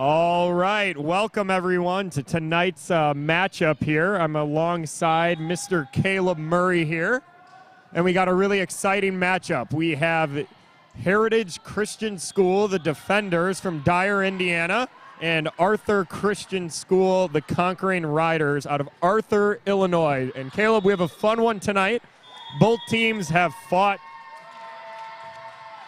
All right, welcome everyone to tonight's matchup here. I'm alongside Mr. Caleb Murray here, and we got a really exciting matchup. We have Heritage Christian School, the defenders from Dyer, Indiana, and Arthur Christian School, the Conquering Riders out of Arthur, Illinois. And Caleb, we have a fun one tonight. Both teams have fought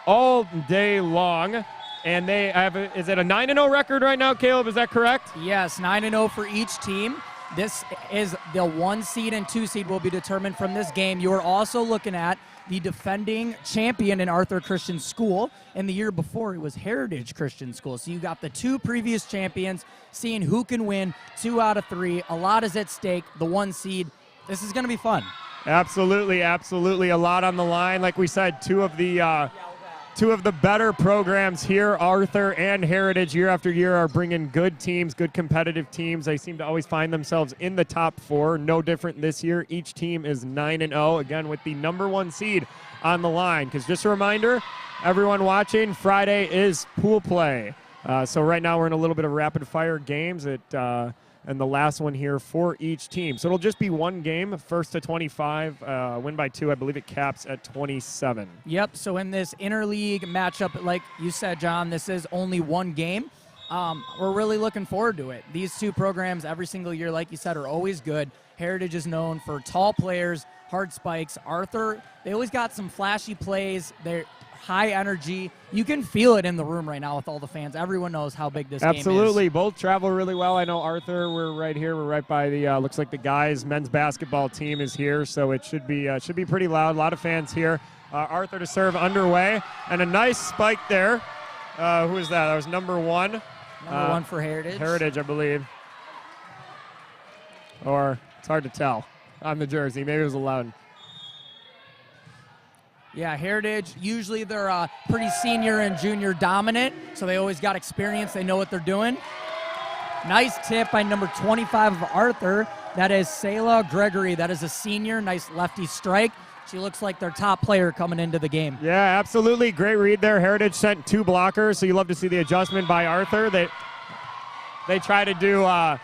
all day long. And they have, is it a 9-0 record right now, Caleb? Is that correct? Yes, 9-0 for each team. This is the 1 seed and 2 seed will be determined from this game. You are also looking at the defending champion in Arthur Christian School. And the year before, it was Heritage Christian School. So you got the 2 previous champions, seeing who can win 2 out of 3. A lot is at stake. The 1 seed. This is going to be fun. Absolutely, absolutely. A lot on the line. Like we said, two of the better programs here, Arthur and Heritage, year after year are bringing good teams, good competitive teams. They seem to always find themselves in the top 4. No different this year. Each team is 9-0, again, with the number 1 seed on the line. Because just a reminder, everyone watching, Friday is pool play. So right now we're in a little bit of rapid-fire games and the last one here for each team. So it'll just be 1 game, first to 25, win by 2. I believe it caps at 27. Yep, so in this interleague matchup, like you said, John, this is only 1 game. We're really looking forward to it. These 2 programs every single year, like you said, are always good. Heritage is known for tall players, hard spikes. Arthur, they always got some flashy plays. They're high energy. You can feel it in the room right now with all the fans. Everyone knows how big this game is. Absolutely. Both travel really well. I know Arthur, we're right here. We're right by the, looks like the guys' men's basketball team is here, so it should be pretty loud. A lot of fans here. Arthur to serve underway, and a nice spike there. Who is that? That was number 1. Number 1 for Heritage. Heritage, I believe. Or it's hard to tell on the jersey. Maybe it was 11. Yeah, Heritage, usually they're pretty senior and junior dominant, so they always got experience. They know what they're doing. Nice tip by number 25 of Arthur. That is Selah Gregory. That is a senior. Nice lefty strike. She looks like their top player coming into the game. Yeah, absolutely. Great read there. Heritage sent 2 blockers, so you love to see the adjustment by Arthur. They tried to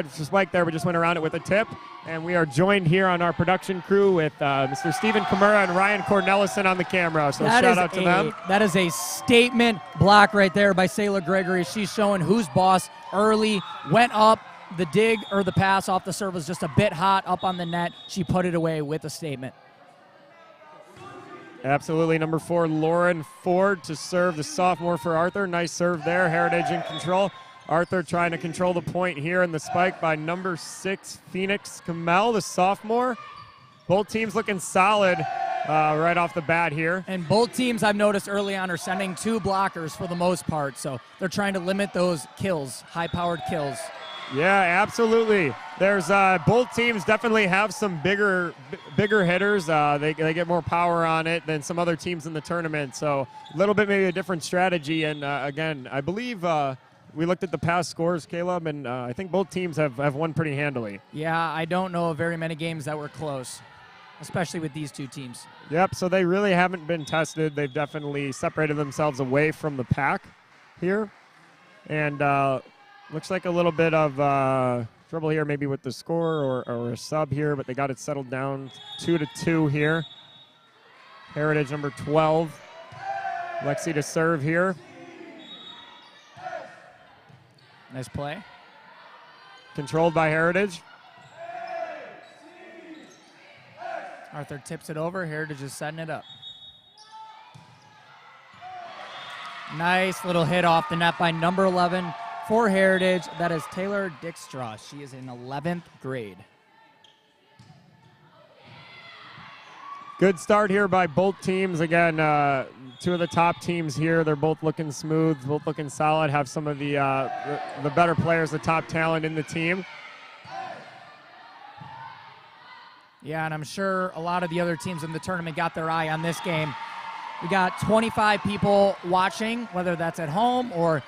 spike there, but just went around it with a tip. And we are joined here on our production crew with Mr. Stephen Kamura and Ryan Cornelison on the camera. So shout out to them. That is a statement block right there by Selah Gregory. She's showing who's boss early. Went up. The dig or the pass off the serve was just a bit hot up on the net. She put it away with a statement. Absolutely. Number 4, Lauren Ford to serve, the sophomore for Arthur. Nice serve there. Heritage in control. Arthur trying to control the point here, and the spike by number 6, Phoenix Kamel, the sophomore. Both teams looking solid right off the bat here. And both teams, I've noticed early on, are sending 2 blockers for the most part, so they're trying to limit those kills, high-powered kills. Yeah, absolutely. There's both teams definitely have some bigger hitters. They get more power on it than some other teams in the tournament, so a little bit maybe a different strategy. And again, I believe we looked at the past scores, Caleb, and I think both teams have won pretty handily. Yeah, I don't know of very many games that were close, especially with these 2 teams. Yep, so they really haven't been tested. They've definitely separated themselves away from the pack here. And looks like a little bit of trouble here maybe with the score or a sub here, but they got it settled down 2-2 here. Heritage number 12. Lexi to serve here. Nice play. Controlled by Heritage. Arthur tips it over. Heritage is setting it up. Nice little hit off the net by number 11 for Heritage. That is Taylor Dickstraw. She is in 11th grade. Good start here by both teams. Again, 2 of the top teams here. They're both looking smooth, both looking solid, have some of the better players, the top talent in the team. Yeah, and I'm sure a lot of the other teams in the tournament got their eye on this game. We got 25 people watching, whether that's at home or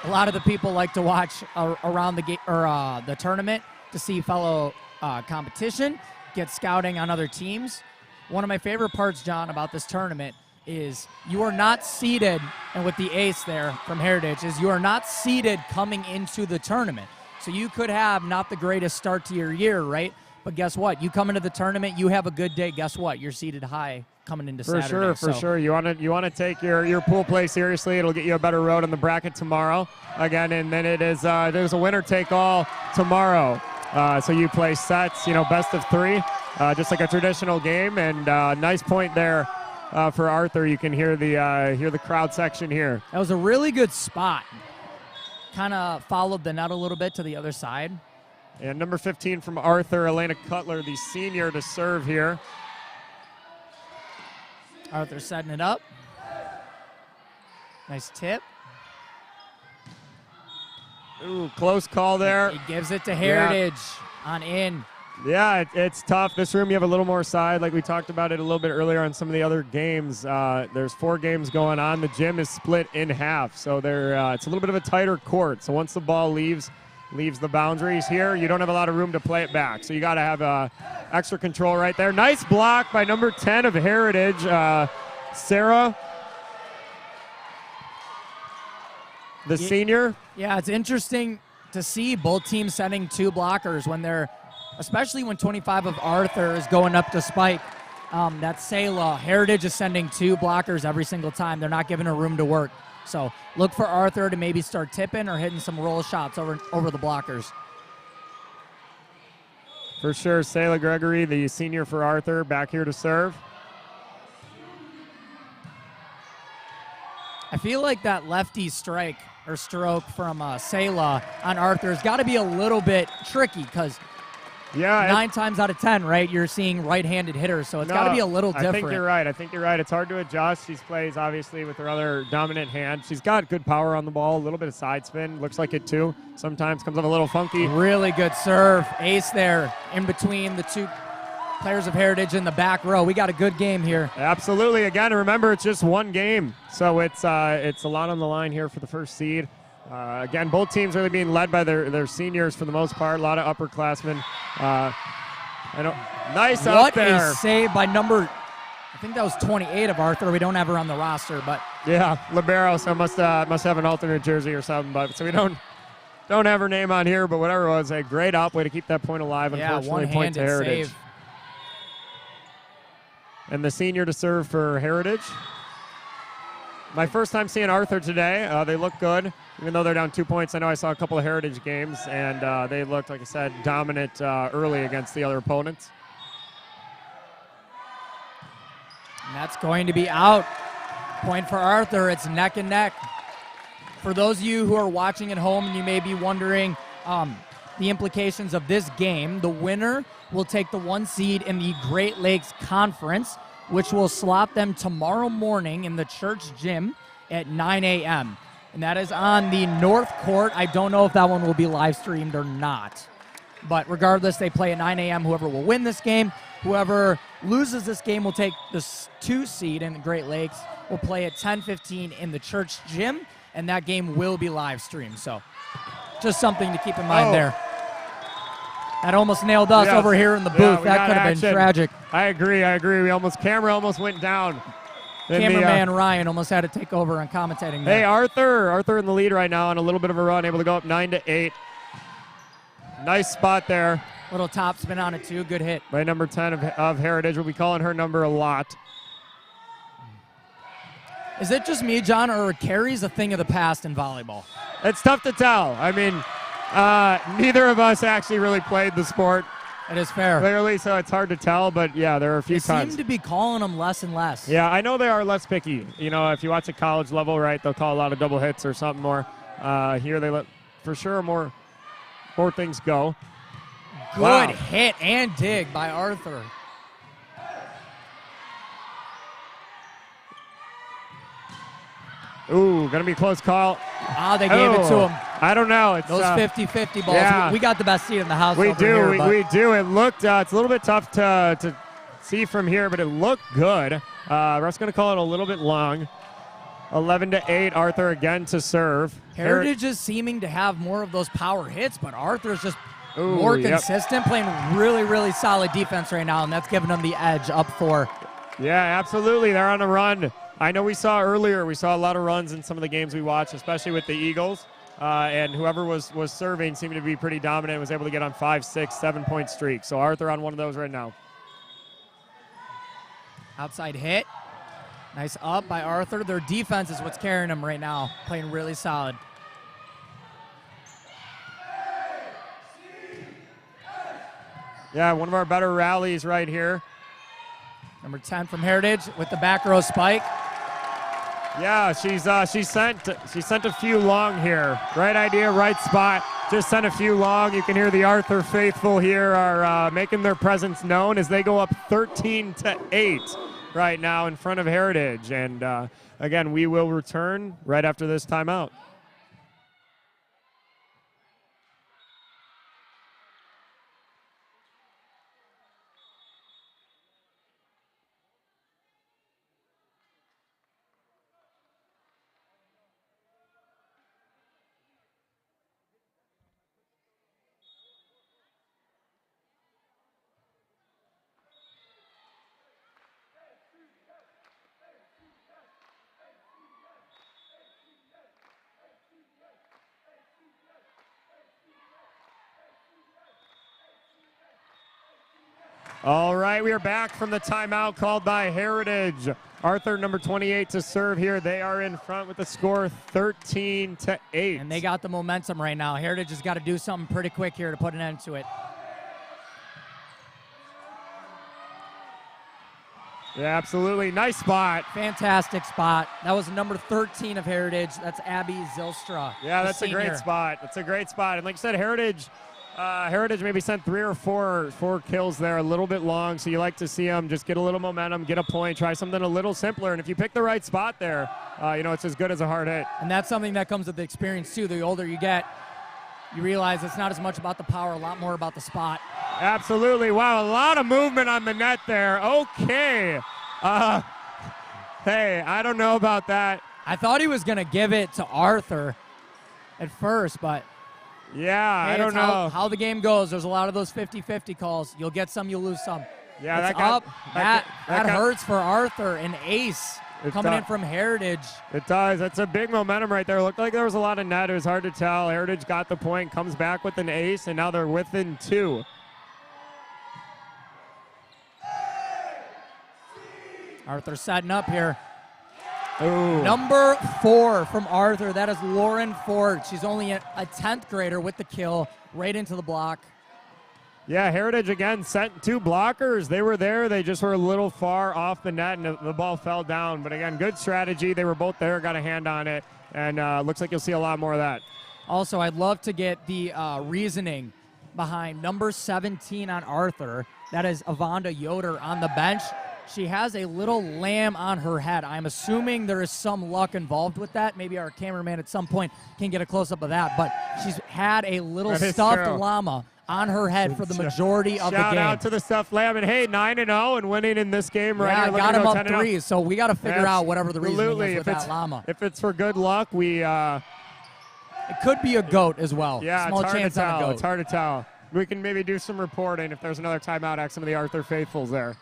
a lot of the people like to watch around the game or the tournament to see fellow competition, get scouting on other teams. One of my favorite parts, John, about this tournament is you are not seeded, and with the ace there from Heritage, is you are not seeded coming into the tournament. So you could have not the greatest start to your year, right? But guess what? You come into the tournament, you have a good day. Guess what? You're seated high coming into Saturday. For sure. You want to take your pool play seriously. It'll get you a better road in the bracket tomorrow. Again, and then there's a winner take all tomorrow. So you play sets, best of 3, just like a traditional game. And nice point there for Arthur. You can hear the crowd section here. That was a really good spot. Kind of followed the net a little bit to the other side. And number 15 from Arthur, Elena Cutler, the senior, to serve here. Arthur setting it up. Nice tip. Ooh, close call there. He gives it to Heritage on in. Yeah, it's tough. This room, you have a little more side. Like we talked about it a little bit earlier on some of the other games. There's 4 games going on. The gym is split in half, so it's a little bit of a tighter court. So once the ball leaves the boundaries here, you don't have a lot of room to play it back. So you got to have extra control right there. Nice block by number 10 of Heritage, Sarah, the senior. Yeah, it's interesting to see both teams sending 2 blockers especially when 25 of Arthur is going up to spike. That's Selah. Heritage is sending 2 blockers every single time. They're not giving her room to work. So look for Arthur to maybe start tipping or hitting some roll shots over the blockers. For sure, Selah Gregory, the senior for Arthur, back here to serve. I feel like that lefty strike or stroke from Selah on Arthur has got to be a little bit tricky because 9 times out of 10, right, you're seeing right-handed hitters, so it's got to be a little different. I think you're right. It's hard to adjust. She plays, obviously, with her other dominant hand. She's got good power on the ball, a little bit of side spin. Looks like it, too. Sometimes comes up a little funky. Really good serve. Ace there in between the 2 players of Heritage in the back row. We got a good game here. Absolutely. Again, remember, it's just 1 game, so it's a lot on the line here for the first seed. Again, both teams really being led by their seniors for the most part. A lot of upperclassmen. Nice out there. What a save by number, I think that was 28 of Arthur. We don't have her on the roster, but yeah, libero. So must have an alternate jersey or something. But so we don't have her name on here. But whatever it was, a great out way to keep that point alive. Unfortunately, point to Heritage. Save. And the senior to serve for Heritage. My first time seeing Arthur today. They look good. Even though they're down 2 points, I know I saw a couple of Heritage games, and they looked, like I said, dominant early against the other opponents. And that's going to be out. Point for Arthur. It's neck and neck. For those of you who are watching at home and you may be wondering the implications of this game, the winner will take the 1 seed in the Great Lakes Conference, which will slot them tomorrow morning in the church gym at 9 a.m. And that is on the North Court. I don't know if that one will be live streamed or not. But regardless, they play at 9 a.m. Whoever will win this game, whoever loses this game will take the 2 seed in the Great Lakes. Will play at 10:15 in the church gym, and that game will be live streamed. So just something to keep in mind there. That almost nailed us over here in the booth. That could have been tragic. I agree. Camera almost went down. Cameraman Ryan almost had to take over on commentating there. Hey, Arthur in the lead right now on a little bit of a run, able to go up 9-8. Nice spot there. Little top spin on it, too. Good hit. By number 10 of Heritage. We'll be calling her number a lot. Is it just me, John, or carries a thing of the past in volleyball? It's tough to tell. I mean, neither of us actually really played the sport. It is fair. Clearly, so it's hard to tell, but yeah, there are a few times. They seem to be calling them less and less. Yeah, I know they are less picky. If you watch at college level, right, they'll call a lot of double hits or something more. Here they let, for sure, more things go. Good hit and dig by Arthur. Ooh, going to be a close call. They gave it to him. I don't know. It's those 50-50 balls. Yeah. We got the best seat in the house. We over do. here, we do. It looked. It's a little bit tough to see from here, but it looked good. Russ going to call it a little bit long. 11-8. Arthur again to serve. Heritage is seeming to have more of those power hits, but Arthur's just more consistent, playing really, really solid defense right now, and that's giving them the edge up 4. Yeah, absolutely. They're on a run. I know we saw earlier, we saw a lot of runs in some of the games we watched, especially with the Eagles. And whoever was serving seemed to be pretty dominant, was able to get on 5, 6, 7-point streaks. So Arthur on one of those right now. Outside hit. Nice up by Arthur. Their defense is what's carrying them right now, playing really solid. Yeah, one of our better rallies right here. Number 10 from Heritage with the back row spike. Yeah, she sent a few long here. Right idea, right spot. Just sent a few long. You can hear the Arthur faithful here are making their presence known as they go up 13-8 right now in front of Heritage. And again, we will return right after this timeout. All right, we are back from the timeout called by Heritage. Arthur, number 28, to serve here. They are in front with the score 13-8. And they got the momentum right now. Heritage has got to do something pretty quick here to put an end to it. Yeah, absolutely. Nice spot. Fantastic spot. That was number 13 of Heritage. That's Abby Zylstra. Yeah, that's a great spot. That's a great spot. And like I said, Heritage maybe sent 3 or 4 kills there, a little bit long, so you like to see them just get a little momentum, get a point, try something a little simpler. And if you pick the right spot there, it's as good as a hard hit. And that's something that comes with the experience, too. The older you get, you realize it's not as much about the power, a lot more about the spot. Absolutely. Wow, a lot of movement on the net there. Okay. Hey, I don't know about that. I thought he was going to give it to Arthur at first, but... Yeah, hey, I don't know how the game goes. There's a lot of those 50-50 calls. You'll get some, you'll lose some. Yeah, that hurts for Arthur. An ace coming in from Heritage. It does. That's a big momentum right there. It looked like there was a lot of net. It was hard to tell. Heritage got the point, comes back with an ace, and now they're within 2. Arthur setting up here. Ooh. Number 4 from Arthur. That is Lauren Ford. She's only a 10th grader with the kill right into the block. Yeah, Heritage again sent 2 blockers. They were there. They just were a little far off the net, and the ball fell down. But again, good strategy. They were both there, got a hand on it, and looks like you'll see a lot more of that. Also, I'd love to get the reasoning behind number 17 on Arthur. That is Avonda Yoder on the bench. She has a little lamb on her head. I'm assuming there is some luck involved with that. Maybe our cameraman at some point can get a close-up of that. But she's had a little stuffed llama on her head for the majority of the game. Shout out to the stuffed lamb. And, hey, 9-0 and winning in this game right here. Yeah, got him up 3. So we got to figure out whatever the reason is with that llama. If it's for good luck, we it could be a goat as well. Yeah, Small it's hard chance to tell. on a goat. It's hard to tell. We can maybe do some reporting if there's another timeout at some of the Arthur faithfuls there.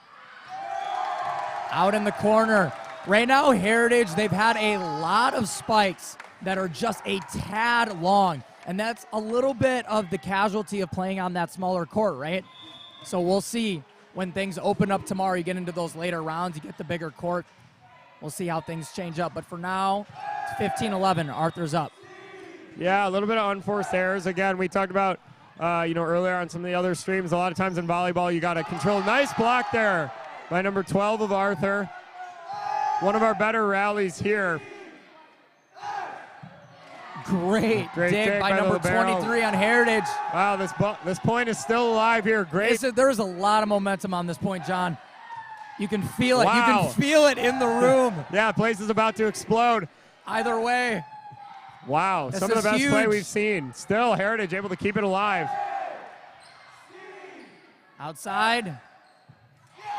Out in the corner. Right now, Heritage, they've had a lot of spikes that are just a tad long. And that's a little bit of the casualty of playing on that smaller court, right? So we'll see when things open up tomorrow. You get into those later rounds, you get the bigger court. We'll see how things change up. But for now, it's 15-11. Arthur's up. Yeah, a little bit of unforced errors. Again, we talked about, earlier on some of the other streams, a lot of times in volleyball, you got to control. Nice block there by number 12 of Arthur. One of our better rallies here. Great dig by number 23 on Heritage. Wow, this point is still alive here. Great. There's a lot of momentum on this point, John. You can feel it. Wow. You can feel it in the room. Yeah, place is about to explode. Either way. Wow, some of the best play we've seen. Still, Heritage able to keep it alive. Outside.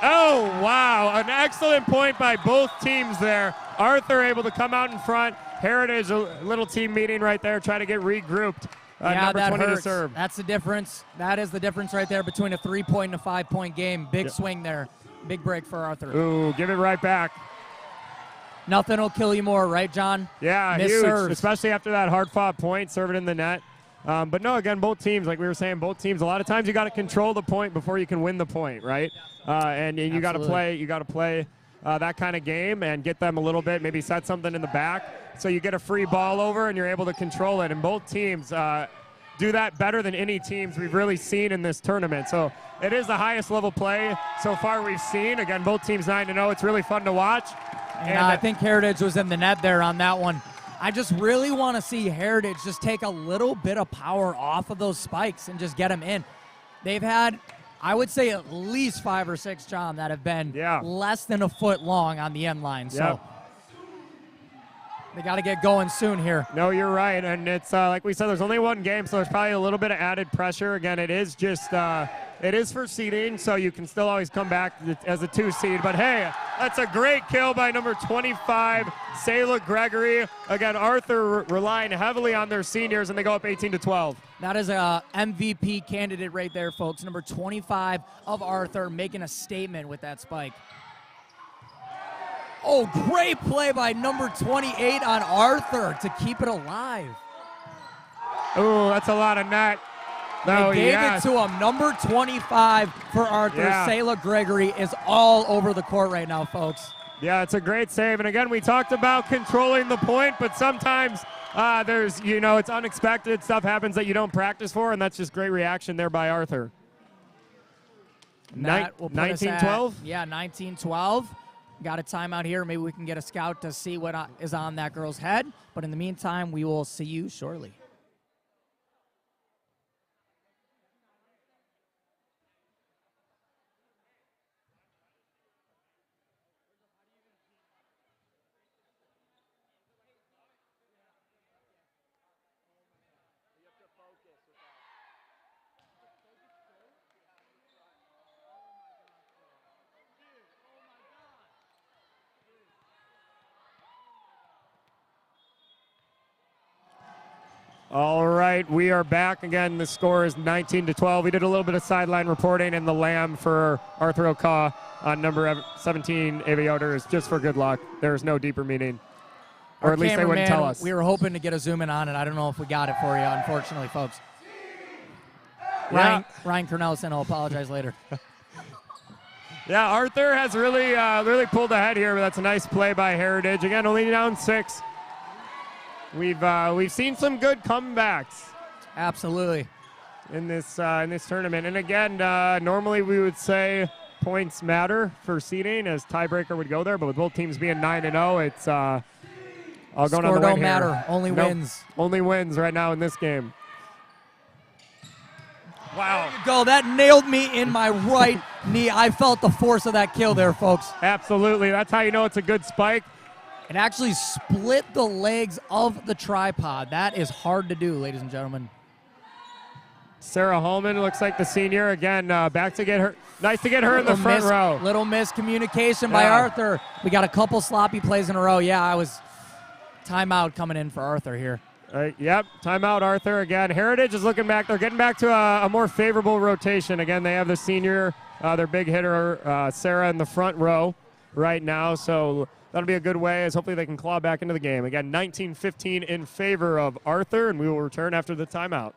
Oh, wow. An excellent point by both teams there. Arthur able to come out in front. Heritage, a little team meeting right there, trying to get regrouped. Number 20 hurts. to serve. That's the difference. That is the difference right there between a 3-point and a 5-point game. Big swing there. Big break for Arthur. Ooh, give it right back. Nothing will kill you more, right, John? Yeah, Missed huge, serves. especially after that hard-fought point, serve it in the net. But no, again, both teams, like we were saying, both teams. A lot of times you got to control the point before you can win the point, right? And you got to play. You got to play that kind of game and get them a little bit. Maybe set something in the back so you get a free ball over and you're able to control it. And both teams do that better than any teams we've really seen in this tournament. So it is the highest level play so far we've seen. Again, both teams 9-0. It's really fun to watch. And I think Heritage was in the net there on that one. I just really want to see Heritage just take a little bit of power off of those spikes and just get them in. They've had, I would say, at least 5 or 6, John, that have been less than a foot long on the end line. So they got to get going soon here. No, you're right. And it's like we said, there's only one game, so there's probably a little bit of added pressure. Again, it is just it is for seeding, so you can still always come back as a 2 seed. But hey, that's a great kill by number 25, Sayla Gregory. Again, Arthur relying heavily on their seniors, and they go up 18-12. That is a MVP candidate right there, folks. Number 25 of Arthur making a statement with that spike. Oh, great play by number 28 on Arthur to keep it alive. Oh, that's a lot of net. They gave it to him. Number 25 for Arthur. Sayla Gregory is all over the court right now, folks. Yeah, it's a great save. And again, we talked about controlling the point, but sometimes there's, it's unexpected. Stuff happens that you don't practice for, and that's just great reaction there by Arthur. 19-12? Yeah, 19-12. Got a timeout here. Maybe we can get a scout to see what is on that girl's head. But in the meantime, we will see you shortly. All right, we are back again. The score is 19-12. We did a little bit of sideline reporting in the Lamb for Arthur Okaw on number 17, Aviators, just for good luck. There is no deeper meaning, or at least they wouldn't tell us. We were hoping to get a zoom in on it. I don't know if we got it for you, unfortunately, folks. Ryan Cornelison will apologize later. Yeah, Arthur has really pulled ahead here, but that's a nice play by Heritage. Again, only down 6. We've seen some good comebacks. Absolutely. In this tournament. And again, normally we would say points matter for seeding, as tiebreaker would go there, but with both teams being 9-0, it's all going Score on the win don't matter. Here. Only wins. Only wins right now in this game. Wow. There you go. That nailed me in my right knee. I felt the force of that kill there, folks. Absolutely. That's how you know it's a good spike. It actually split the legs of the tripod. That is hard to do, ladies and gentlemen. Sarah Holman looks like the senior. Again, back to get her. Nice to get her in the front row. Little miscommunication by Arthur. We got a couple sloppy plays in a row. Yeah, I was timeout coming in for Arthur here. Yep, timeout Arthur again. Heritage is looking back. They're getting back to a more favorable rotation. Again, they have the senior, their big hitter, Sarah, in the front row right now. So that'll be a good way, as hopefully they can claw back into the game. Again, 19-15 in favor of Arthur, and we will return after the timeout.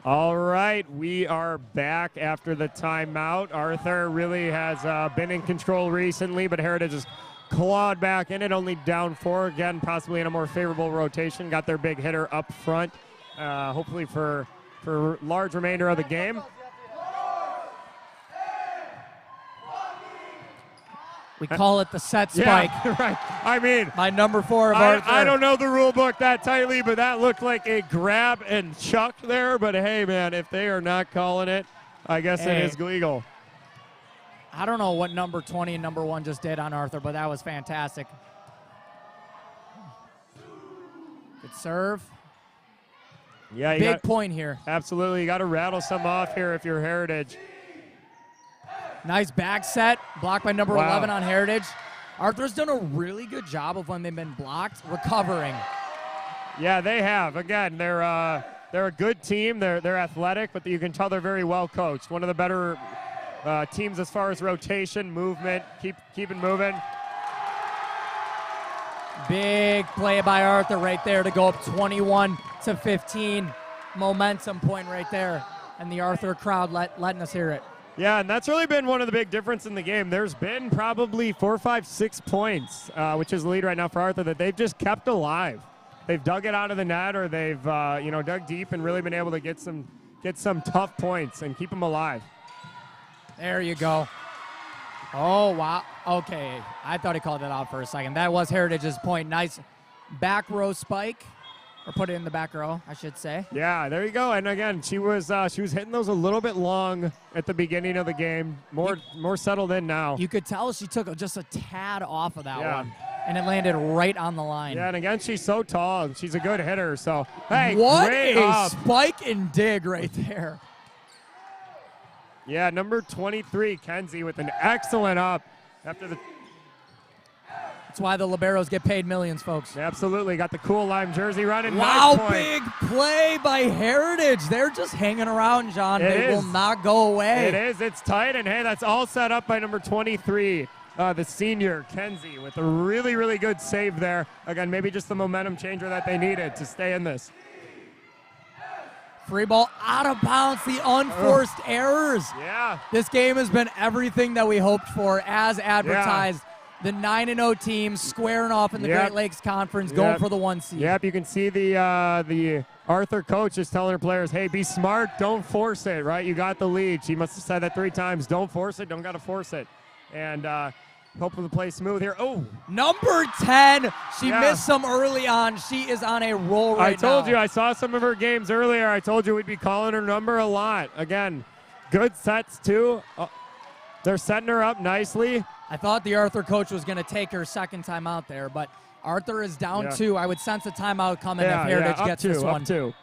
All right, we are back after the timeout. Arthur really has been in control recently, but Heritage has clawed back in it, only down 4. Again, possibly in a more favorable rotation. Got their big hitter up front, hopefully for large remainder of the game. We call it the set spike. Yeah, right. I mean, my number 4 of Arthur. I don't know the rule book that tightly, but that looked like a grab and chuck there. But hey, man, if they are not calling it, I guess Hey. it is legal. I don't know what number 20 and number 1 just did on Arthur, but that was fantastic. Good serve. Yeah, Big point here. Absolutely. You got to rattle some off here if you're Heritage. Nice back set, blocked by number Wow. 11 on Heritage. Arthur's done a really good job of when they've been blocked, recovering. Yeah, they have. Again, they're a good team. They're athletic, but you can tell they're very well coached. One of the better teams as far as rotation, movement, keep it moving. Big play by Arthur right there to go up 21-15. Momentum point right there. And the Arthur crowd letting us hear it. Yeah, and that's really been one of the big difference in the game. There's been probably 4, 5, 6 points, which is the lead right now for Arthur, that they've just kept alive. They've dug it out of the net, or they've dug deep and really been able to get some tough points and keep them alive. There you go. Oh, wow. Okay. I thought he called it out for a second. That was Heritage's point. Nice back row spike. Or put it in the back row, I should say. Yeah, there you go. And again, she was hitting those a little bit long at the beginning of the game. More settled in now. You could tell she took just a tad off of that one. And it landed right on the line. Yeah, and again, she's so tall, and she's a good hitter. So, hey, what great a up. spike and dig right there. Yeah, number 23, Kenzie, with an excellent up after the. That's why the liberos get paid millions, folks. Absolutely, got the cool lime jersey running. Wow, Nice point. big play by Heritage. They're just hanging around, John. They will not go away. It is. It's tight, and hey, that's all set up by number 23, the senior, Kenzie, with a really, really good save there. Again, maybe just the momentum changer that they needed to stay in this. Free ball out of bounds, the unforced errors. Yeah. This game has been everything that we hoped for as advertised. Yeah. The 9-0 team squaring off in the Great Lakes Conference, going for the 1 seed. Yep, you can see the Arthur coach is telling her players, hey, be smart, don't force it, right? You got the lead. She must have said that 3 times. Don't force it, don't got to force it. And hopefully the play smooth here. Oh. Number 10, she missed some early on. She is on a roll right now. I told you, I saw some of her games earlier. I told you we'd be calling her number a lot. Again, good sets too. They're setting her up nicely. I thought the Arthur coach was going to take her second time out there, but Arthur is down 2. I would sense a timeout coming if Heritage gets this one. Up 2.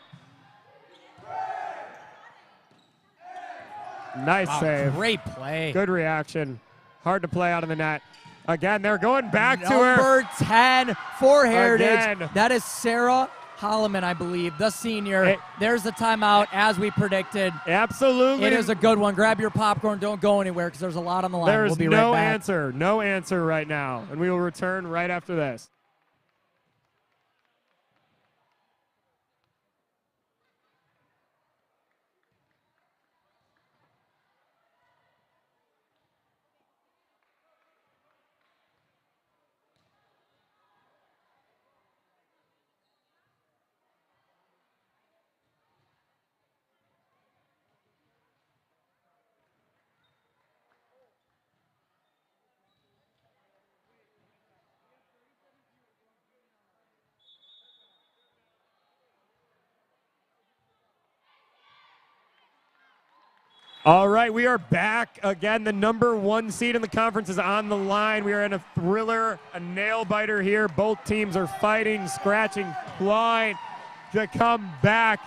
Nice save. Great play. Good reaction. Hard to play out of the net. Again, they're going back to her. Number 10 for Heritage. Again. That is Sarah Holloman, I believe, the senior. There's the timeout, as we predicted. Absolutely. It is a good one. Grab your popcorn. Don't go anywhere because there's a lot on the line. There's we'll be no right back. answer. No answer right now. And we will return right after this. All right, we are back again. The number 1 seed in the conference is on the line. We are in a thriller, a nail biter here. Both teams are fighting, scratching, clawing to come back.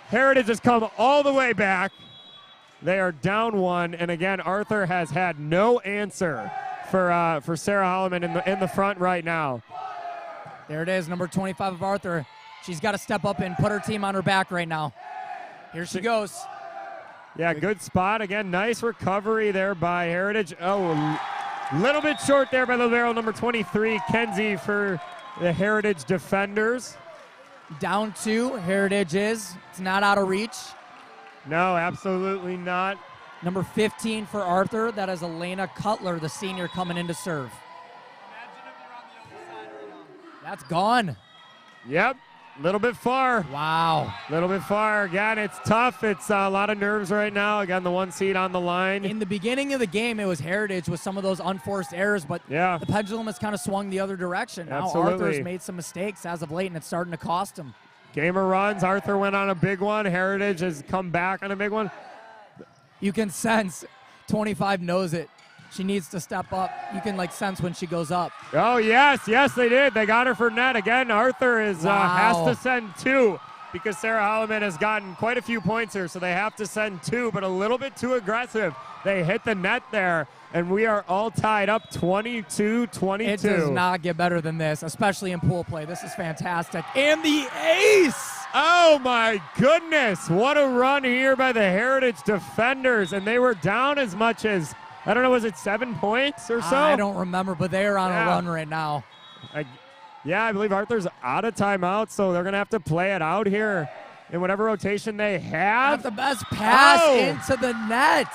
Heritage has come all the way back. They are down 1, and again, Arthur has had no answer for Sarah Holloman in the front right now. There it is, number 25 of Arthur. She's got to step up and put her team on her back right now. Here she goes. Yeah, good spot. Again, nice recovery there by Heritage. Oh, a little bit short there by the barrel, number 23, Kenzie, for the Heritage defenders. Down 2, Heritage is. It's not out of reach. No, absolutely not. Number 15 for Arthur. That is Elena Cutler, the senior, coming in to serve. That's gone. Yep, a little bit far. Wow. A little bit far. Again, it's tough. It's a lot of nerves right now. Again, the 1 seed on the line. In the beginning of the game, it was Heritage with some of those unforced errors, but the pendulum has kind of swung the other direction. Now Arthur's made some mistakes as of late, and it's starting to cost him. Gamer runs. Arthur went on a big one. Heritage has come back on a big one. You can sense 25 knows it. She needs to step up. You can like sense when she goes up. Oh, yes, they did. They got her for net. Again, Arthur has to send 2 because Sarah Holloman has gotten quite a few points here, so they have to send 2, but a little bit too aggressive. They hit the net there, and we are all tied up 22-22. It does not get better than this, especially in pool play. This is fantastic. And the ace! Oh, my goodness. What a run here by the Heritage defenders, and they were down as much as, I don't know, was it 7 points or so? I don't remember, but they are on a run right now. I believe Arthur's out of timeout, so they're going to have to play it out here in whatever rotation they have. That's the best pass into the net.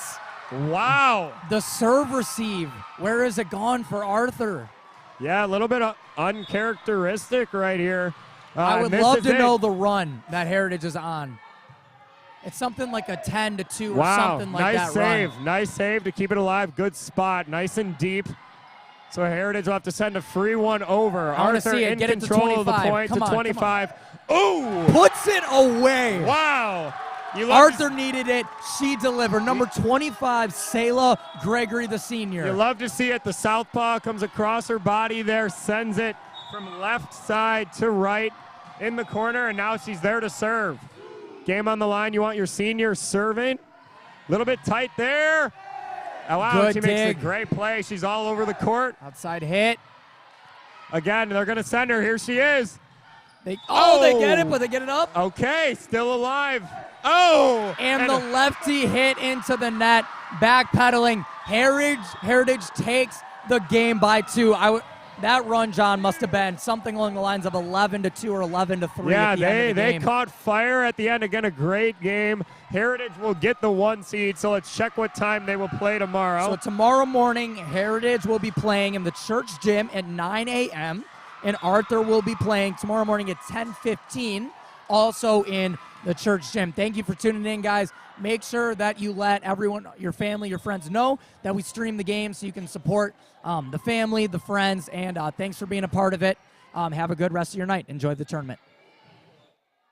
Wow. The serve receive. Where is it gone for Arthur? Yeah, a little bit uncharacteristic right here. I would love to know the run that Heritage is on. It's something like a 10-2 or something like that. Nice save. Nice save to keep it alive. Good spot. Nice and deep. So Heritage will have to send a free one over. Arthur in control of the point to 25. Oh! Puts it away. Wow. Arthur needed it. She delivered. Number 25, Sayla Gregory, the senior. You love to see it. The southpaw comes across her body there, sends it from left side to right in the corner, and now she's there to serve. Game on the line. You want your senior serving. A little bit tight there. Oh, wow, Good she dig. makes a great play. She's all over the court. Outside hit. Again, they're going to send her. Here she is. They get it, but they get it up. Okay, still alive. Oh! And the lefty hit into the net, backpedaling. Heritage takes the game by 2. That run, John, must have been something along the lines of 11-2 or 11-3. Yeah, at the end of the they game. caught fire at the end. Again, a great game. Heritage will get the 1 seed, so let's check what time they will play tomorrow. So tomorrow morning, Heritage will be playing in the church gym at 9 a.m., and Arthur will be playing tomorrow morning at 10:15, also in the church gym. Thank you for tuning in, guys. Make sure that you let everyone, your family, your friends know that we stream the game so you can support the family, the friends, and thanks for being a part of it. Have a good rest of your night. Enjoy the tournament.